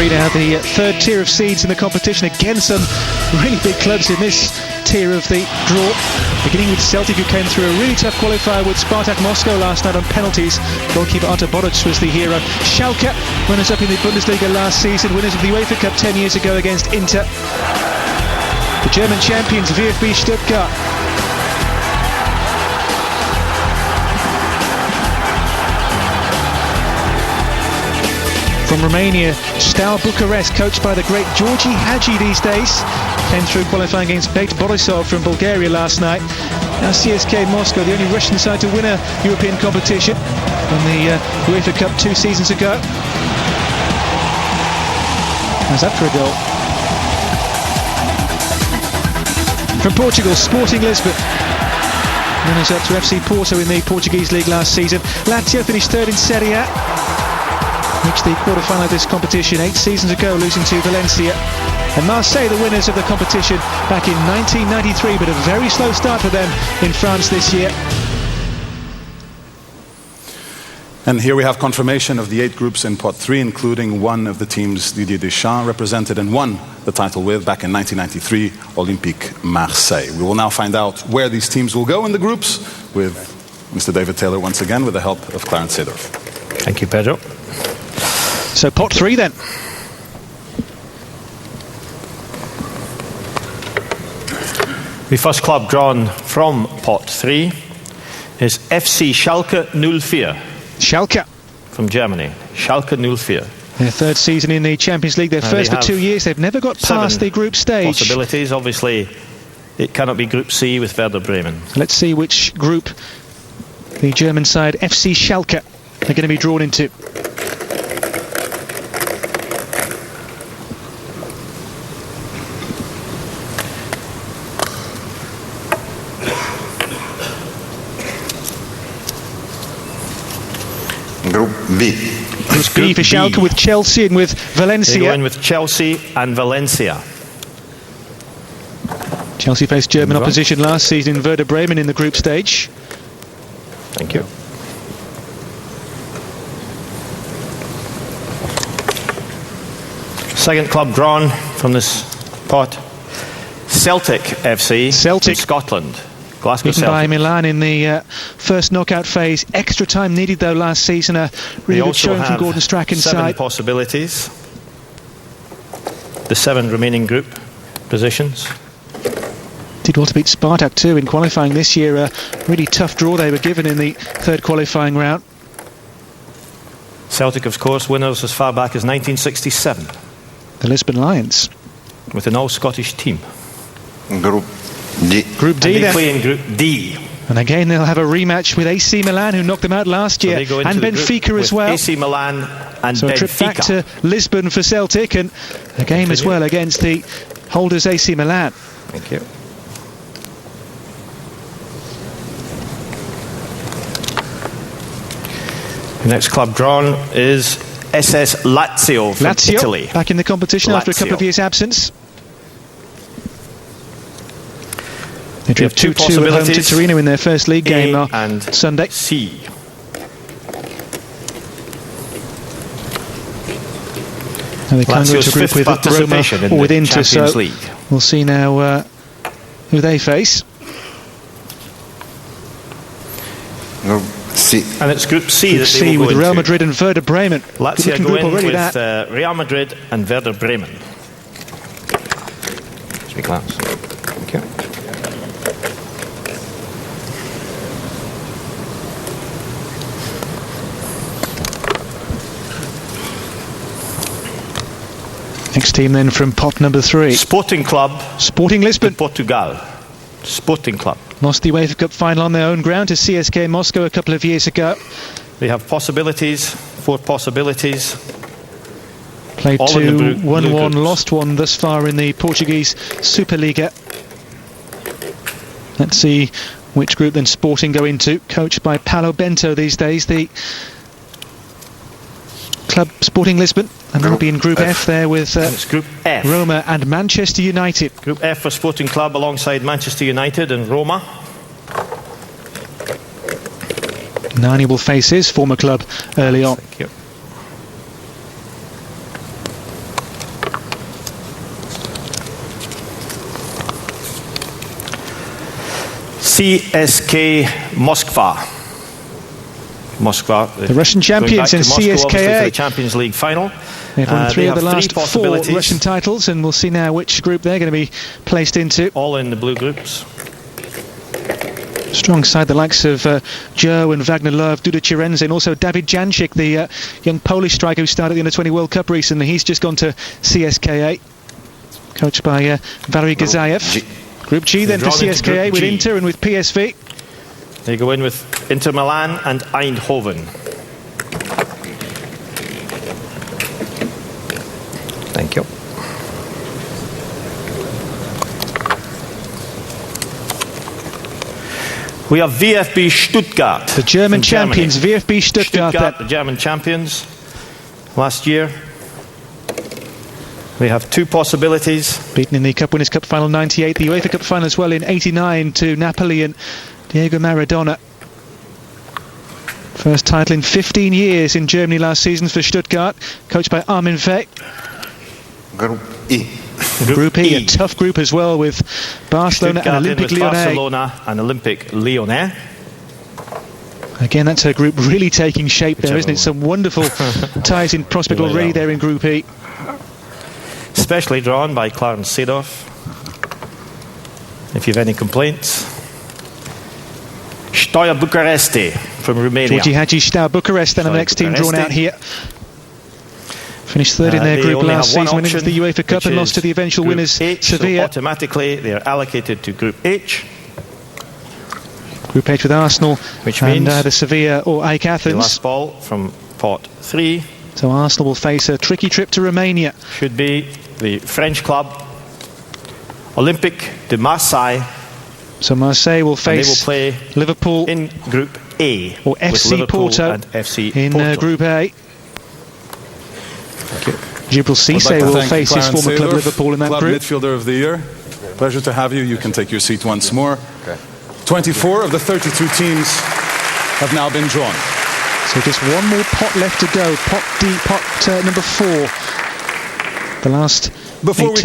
3 now, the third tier of seeds in the competition. Again, some really big clubs in this tier of the draw. Beginning with Celtic, who came through a really tough qualifier with Spartak Moscow last night on penalties. Goalkeeper Artur Boruc was the hero. Schalke, runners up in the Bundesliga last season, winners of the UEFA Cup 10 years ago against Inter. The German champions, VfB Stuttgart. From Romania, Steaua Bucarest, coached by the great Georgi Hagi these days, came through qualifying against Bate Borisov from Bulgaria last night. Now CSKA Moskva, the only Russian side to win a European competition in the UEFA Cup 2 seasons ago. How's that for a goal? From Portugal, Sporting Lisbon. Runners up to FC Porto in the Portuguese league last season. Lazio finished third in Serie A. Reached the quarter-final of this competition 8 seasons ago, losing to Valencia. And Marseille, the winners of the competition back in 1993, but a very slow start for them in France this year. And here we have confirmation of the 8 groups in Pot 3, including one of the teams Didier Deschamps represented and won the title with back in 1993, Olympique Marseille. We will now find out where these teams will go in the groups with Mr. David Taylor once again with the help of Clarence Seedorf. Thank you, Pedro. So Pot 3 then. The first club drawn from Pot 3 is FC Schalke 04. Schalke. From Germany. Schalke 04. Their third season in the Champions League, their first for 2 years. They've never got past the group stage. Possibilities, obviously. It cannot be Group C with Werder Bremen. Let's see which group the German side FC Schalke are going to be drawn into. Group B. Group B for Schalke with Chelsea and with Valencia. They go in with Chelsea and Valencia. Chelsea faced German opposition last season in Werder Bremen in the group stage. Thank you. Second club drawn from this pot, Celtic FC. Celtic. From Scotland. Glasgow Beaten Celtic. by Milan in the first knockout phase. Extra time needed though last season. A really good showing from Gordon Strachan's side. 7 possibilities. The 7 remaining group positions. Did well to beat Spartak too in qualifying this year. A really tough draw they were given in the third qualifying round. Celtic, of course, winners as far back as 1967. The Lisbon Lions. With an all-Scottish team. Group D. Group D and they then. play in Group D. And again they'll have a rematch with AC Milan, who knocked them out last year, and Benfica as well. AC Milan and so Benfica. A trip back to Lisbon for Celtic, and a game as well against the holders AC Milan. Thank you. The next club drawn is SS Lazio from Italy. Back in the competition after a couple of years' absence. They drew 2-2 at home to Torino in their first league game on Sunday. C. And they can't go to a group with Roma or with Inter, so we'll see now who they face. Group C. And it's Group C that they will go with Real Madrid and Werder Bremen. Lazio go in with Real Madrid and Werder Bremen. Thank you. Next team then from pot number 3. Sporting Club. Sporting Lisbon. Portugal. Sporting Club. Lost the UEFA Cup final on their own ground to CSKA Moskva a couple of years ago. They have possibilities, 4 possibilities. Played 2, won 1, lost 1 thus far in the Portuguese Superliga. Let's see which group then Sporting go into. Coached by Paulo Bento these days, the club Sporting Lisbon. And they'll be in Group F there with it's Group F. Roma and Manchester United. Group F for Sporting Club alongside Manchester United and Roma. Nani will face his former club early on. Thank you. CSKA Moskva. The Russian champions in CSKA. For the Champions League final. They've won three of the last 4 possibilities. Russian titles, and we'll see now which group they're going to be placed into. All in the blue groups. Strong side, the likes of Joe and Wagner Love, Duda Chirenze, and also David Jancic, the young Polish striker who started the Under-20 World Cup recently. He's just gone to CSKA, coached by Valery Gazayev. Group G then for CSKA with Inter and with PSV. They go in with Inter Milan and Eindhoven. Thank you. We have VfB Stuttgart. The German champions, VfB Stuttgart. The German champions last year. We have 2 possibilities. Beaten in the Cup Winners' Cup final 98, the UEFA Cup final as well in 89 to Napoli and Diego Maradona. First title in 15 years in Germany last season for Stuttgart, coached by Armin Veh. Group E. Group E, a tough group as well, with Barcelona and Olympique Lyonnais. Barcelona and Olympique Lyonnais. Again, that's a group really taking shape there, isn't it? Some wonderful ties in prospect already there in Group E. Especially drawn by Clarence Seedorf. If you have any complaints. Steaua Bucarest from Romania. Georgi Hagi, Steaua Bucarest, then the next team drawn out here. Finished third in their group last season, winning the UEFA Cup and lost to the eventual winners Sevilla. So automatically they are allocated to Group H. Group H with Arsenal, which means the Sevilla or AEK Athens. The last ball from pot 3. So Arsenal will face a tricky trip to Romania. Should be the French club Olympique de Marseille. So Marseille will face play Liverpool in Group A, or FC Porto and FC in Porto. Group A. Djibril Cissé will face his former club Liverpool in that club group. Midfielder of the Year. Pleasure to have you. You can take your seat once more. 24 of the 32 teams have now been drawn. So just one more pot left to go. Pot D, pot number 4. The last 8 teams.